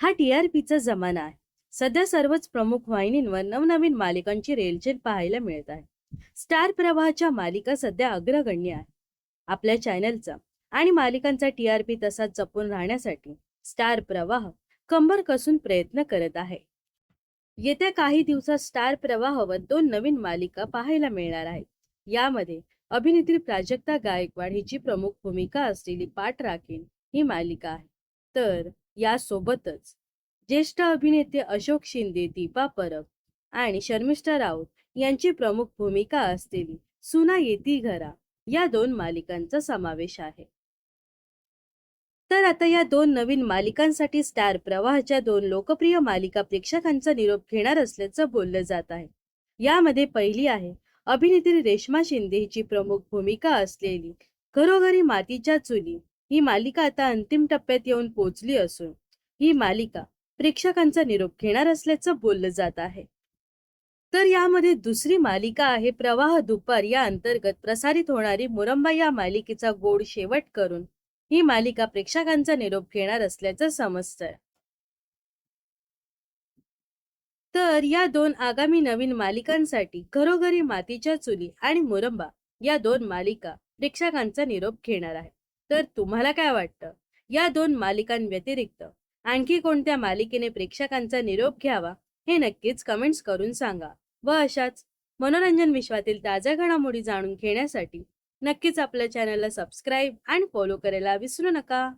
हा टीआरपीचा जमाना आहे. सध्या सर्वच प्रमुख वाहिनींवर नवनवीन मालिकांची रेलचेल पाहायला मिळत आहे. स्टार प्रवाहाच्या मालिका सध्या अग्रगण्य आहे. आपल्या चॅनलचा आणि मालिकांचा टीआरपी तसाच जपून राहण्यासाठी स्टार प्रवाह कंबर कसून प्रयत्न करत आहे. येत्या काही दिवसात स्टार प्रवाहावर 2 नवीन मालिका पाहायला मिळणार आहेत. यामध्ये अभिनेत्री प्राजक्ता गायकवाड हिची प्रमुख भूमिका असलेली पाठ राखील ही मालिका आहे. तर यासोबतच ज्येष्ठ अभिनेते अशोक शिंदे, दीपा परब आणि शर्मिष्ठा राऊत यांची प्रमुख भूमिका असलेली सुना येती घरा या 2 मालिकांचा समावेश आहे. तर आता या 2 नवीन मालिकांसाठी स्टार प्रवाहाच्या 2 लोकप्रिय मालिका प्रेक्षकांचा निरोप घेणार असल्याचं बोललं जात आहे. यामध्ये पहिली आहे अभिनेत्री रेश्मा शिंदे हिची प्रमुख भूमिका असलेली घरोघरी मातीच्या चुली ही मालिका आता अंतिम टप्प्यात येऊन पोहोचली असून ही मालिका प्रेक्षकांचा निरोप घेणार असल्याचं बोललं जात आहे. तर यामध्ये दुसरी मालिका आहे प्रवाह दुपार या अंतर्गत प्रसारित होणारी मुरंबा या मालिकेचा गोड शेवट करून ही मालिका प्रेक्षकांचा निरोप घेणार असल्याचं समजतंय. तर या 2 आगामी नवीन मालिकांसाठी घरोघरी मातीच्या चुली आणि मुरंबा या 2 मालिका प्रेक्षकांचा निरोप घेणार आहेत. तर तुम्हाला काय वाटतं? या 2 मालिकांव्यतिरिक्त आणखी कोणत्या मालिकेने प्रेक्षकांचा निरोप घ्यावा हे नक्कीच कमेंट्स करून सांगा. व अशाच मनोरंजन विश्वातील ताज्या घडामोडी जाणून घेण्यासाठी नक्कीच आपल्या चॅनलला सबस्क्राईब आणि फॉलो करायला विसरू नका.